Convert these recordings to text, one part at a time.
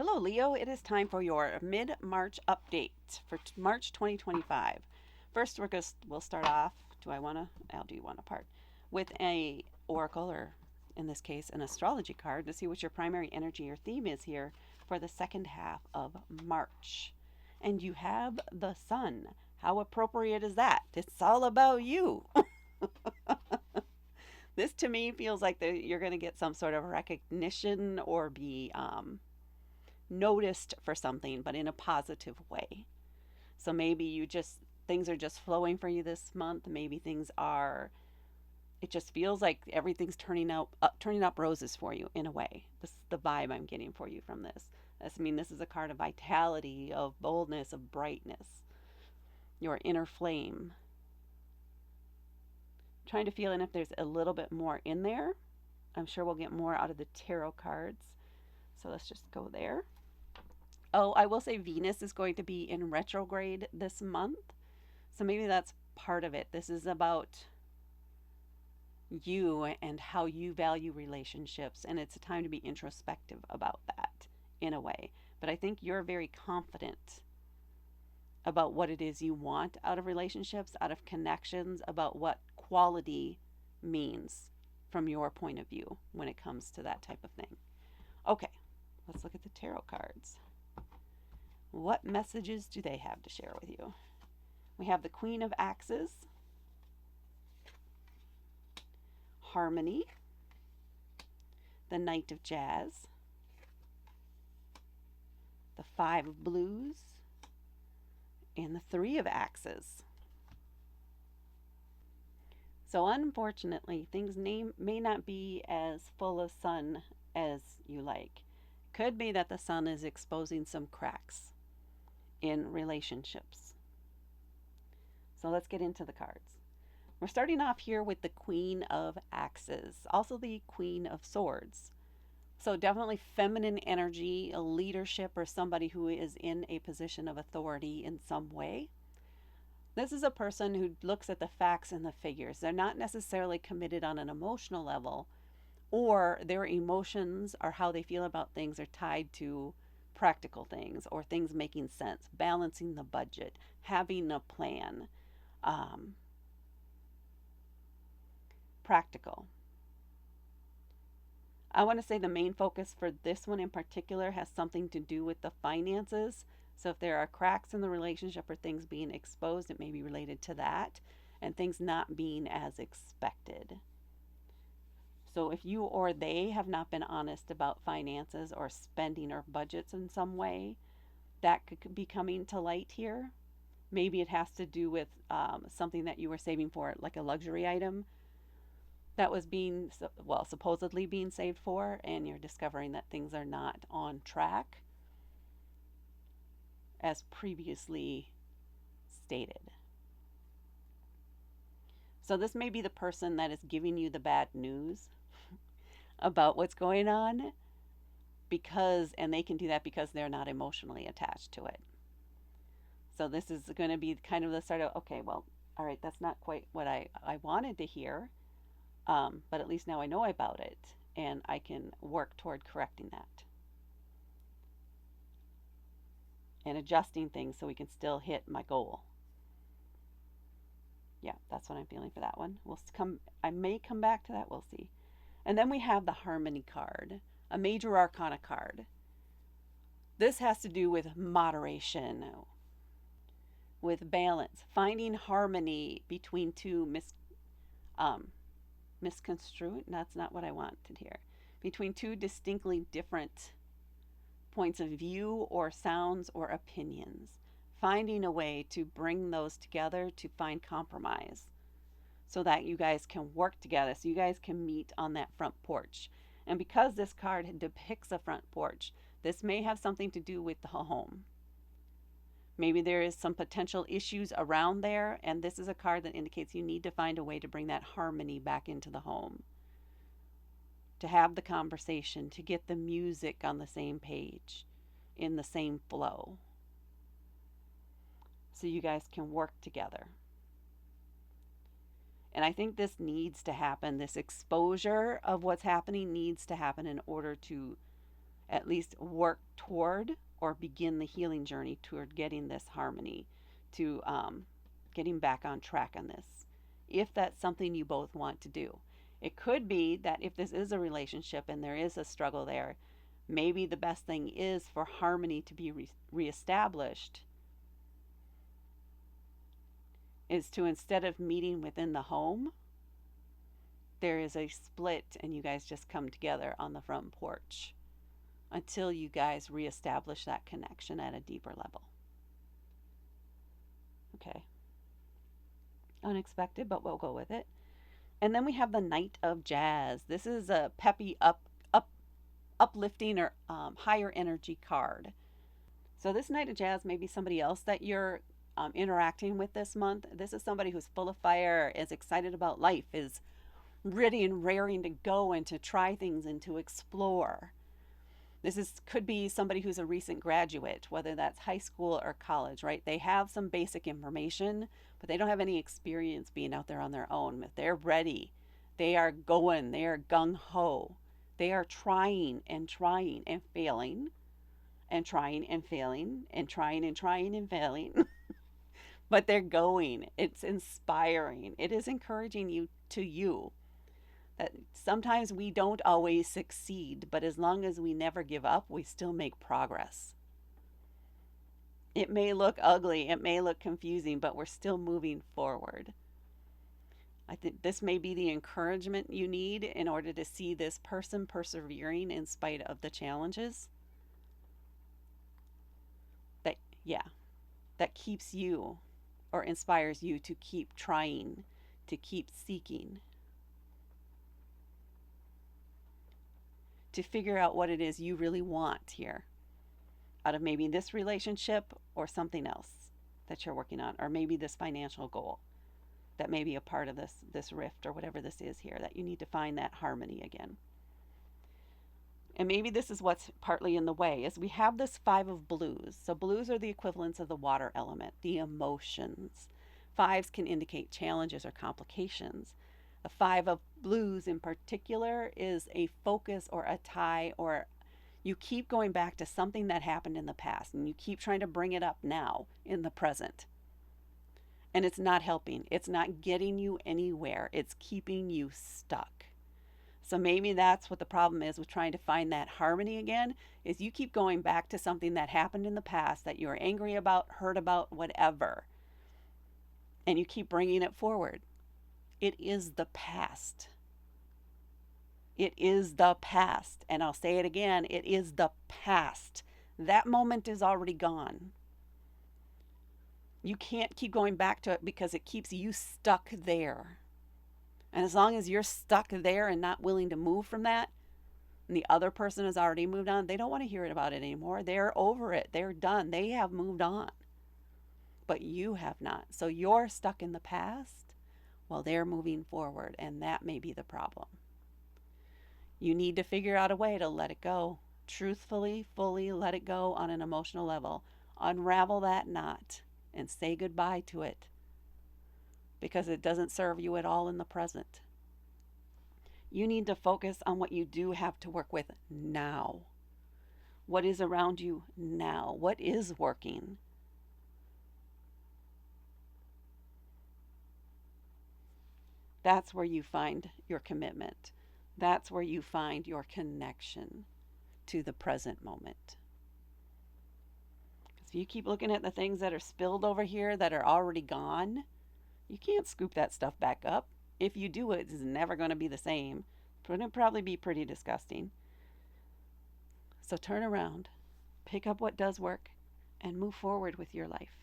Hello, Leo. It is time for your mid-March update for March 2025. First, we'll start off. Do I want to? I'll do one apart with a oracle, or in this case, an astrology card to see what your primary energy or theme is here for the second half of March. And you have the sun. How appropriate is that? It's all about you. This to me feels like you're going to get some sort of recognition or be noticed for something, but in a positive way. So maybe things are just flowing for you this month. Maybe it just feels like everything's turning up roses for you in a way. This is the vibe I'm getting for you from this. This is a card of vitality, of boldness, of brightness, your inner flame. Trying to feel in if there's a little bit more in there. I'm sure we'll get more out of the tarot cards. So let's just go there. Oh, I will say Venus is going to be in retrograde this month. So maybe that's part of it. This is about you and how you value relationships. And it's a time to be introspective about that in a way. But I think you're very confident about what it is you want out of relationships, out of connections, about what quality means from your point of view when it comes to that type of thing. Okay, let's look at the tarot cards. What messages do they have to share with you? We have the Queen of Axes, Harmony, the Knight of Jazz, the Five of Blues, and the Three of Axes. So unfortunately, things may not be as full of sun as you like. Could be that the sun is exposing some cracks in relationships. So let's get into the cards. We're starting off here with the Queen of Axes, also the Queen of Swords. So definitely feminine energy, a leadership, or somebody who is in a position of authority in some way. This is a person who looks at the facts and the figures. They're not necessarily committed on an emotional level, or their emotions or how they feel about things are tied to practical things or things making sense, balancing the budget, having a plan, practical. I want to say the main focus for this one in particular has something to do with the finances. So if there are cracks in the relationship or things being exposed, it may be related to that and things not being as expected. So if you or they have not been honest about finances or spending or budgets in some way, that could be coming to light here. Maybe it has to do with something that you were saving for, like a luxury item that was supposedly being saved for, and you're discovering that things are not on track as previously stated. So this may be the person that is giving you the bad news about what's going on and they can do that because they're not emotionally attached to it. So this is going to be kind of the start of, okay, well, all right, that's not quite what I wanted to hear, but at least now I know about it and I can work toward correcting that and adjusting things so we can still hit my goal. Yeah, that's what I'm feeling for that one. I may come back to that, we'll see. And then we have the Harmony card, a major arcana card. This has to do with moderation, with balance, finding harmony between two misconstrued. That's not what I wanted here. Between two distinctly different points of view or sounds or opinions. Finding a way to bring those together to find compromise so that you guys can work together, so you guys can meet on that front porch. And because this card depicts a front porch, this may have something to do with the home. Maybe there is some potential issues around there, and this is a card that indicates you need to find a way to bring that harmony back into the home. To have the conversation, to get the music on the same page, in the same flow, so you guys can work together. And I think this needs to happen. This exposure of what's happening needs to happen in order to at least work toward or begin the healing journey toward getting this harmony, to getting back on track on this, if that's something you both want to do. It could be that if this is a relationship and there is a struggle there, maybe the best thing is for harmony to be reestablished is to, instead of meeting within the home, there is a split and you guys just come together on the front porch until you guys reestablish that connection at a deeper level. Okay. Unexpected, but we'll go with it. And then we have the Knight of Jazz. This is a peppy, uplifting or higher energy card. So this Knight of Jazz may be somebody else that you're interacting with this month. This is somebody who's full of fire, is excited about life, is ready and raring to go and to try things and to explore. Could be somebody who's a recent graduate, whether that's high school or college, right? They have some basic information, but they don't have any experience being out there on their own. If they're ready, they are going, they are gung-ho. They are trying and failing, and trying and failing, and trying and failing. But they're going. It's inspiring. It is encouraging you that sometimes we don't always succeed, but as long as we never give up, we still make progress. It may look ugly, it may look confusing, but we're still moving forward. I think this may be the encouragement you need in order to see this person persevering in spite of the challenges. That keeps you or inspires you to keep trying, to keep seeking, to figure out what it is you really want here out of maybe this relationship or something else that you're working on, or maybe this financial goal that may be a part of this rift or whatever this is here, that you need to find that harmony again. And maybe this is what's partly in the way, is we have this 5 of blues. So blues are the equivalents of the water element, the emotions. 5s can indicate challenges or complications. The 5 of blues in particular is a focus or a tie, or you keep going back to something that happened in the past and you keep trying to bring it up now in the present. And it's not helping. It's not getting you anywhere. It's keeping you stuck. So maybe that's what the problem is with trying to find that harmony again, is you keep going back to something that happened in the past that you were angry about, hurt about, whatever. And you keep bringing it forward. It is the past. It is the past. And I'll say it again, it is the past. That moment is already gone. You can't keep going back to it because it keeps you stuck there. And as long as you're stuck there and not willing to move from that, and the other person has already moved on, they don't want to hear about it anymore. They're over it. They're done. They have moved on. But you have not. So you're stuck in the past while they're moving forward, and that may be the problem. You need to figure out a way to let it go. Truthfully, fully let it go on an emotional level. Unravel that knot and say goodbye to it, because it doesn't serve you at all in the present. You need to focus on what you do have to work with now. What is around you now? What is working? That's where you find your commitment. That's where you find your connection to the present moment. If you keep looking at the things that are spilled over here that are already gone, you can't scoop that stuff back up. If you do, it's never going to be the same. It'll probably be pretty disgusting. So turn around, pick up what does work, and move forward with your life.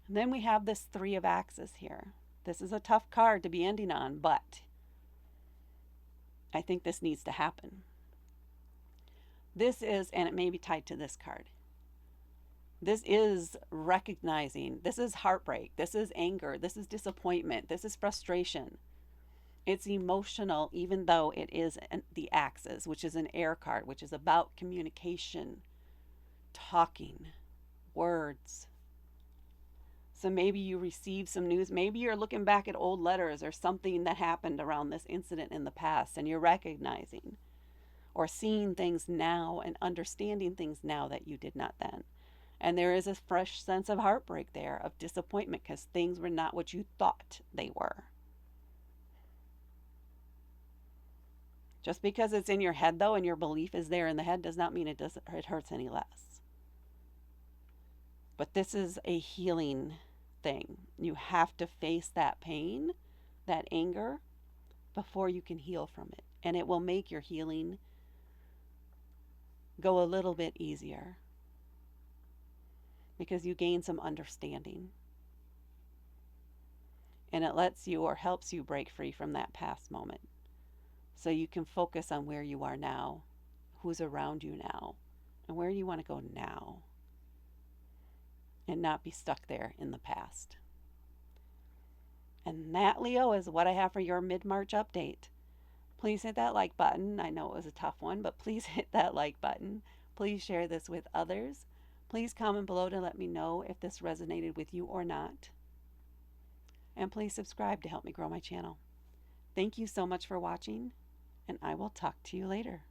And then we have this 3 of axes here. This is a tough card to be ending on, but I think this needs to happen. This is, and it may be tied to this card, this is recognizing, this is heartbreak, this is anger, this is disappointment, this is frustration. It's emotional, even though it is the axes, which is an air card, which is about communication, talking, words. So maybe you receive some news, maybe you're looking back at old letters or something that happened around this incident in the past and you're recognizing, or seeing things now and understanding things now that you did not then. And there is a fresh sense of heartbreak there, of disappointment, because things were not what you thought they were. Just because it's in your head, though, and your belief is there in the head, does not mean it hurts any less. But this is a healing thing. You have to face that pain, that anger, before you can heal from it. And it will make your healing go a little bit easier because you gain some understanding. And it lets you or helps you break free from that past moment. So you can focus on where you are now, who's around you now, and where you want to go now. And not be stuck there in the past. And that, Leo, is what I have for your mid-March update. Please hit that like button. I know it was a tough one, but please hit that like button. Please share this with others. Please comment below to let me know if this resonated with you or not. And please subscribe to help me grow my channel. Thank you so much for watching, and I will talk to you later.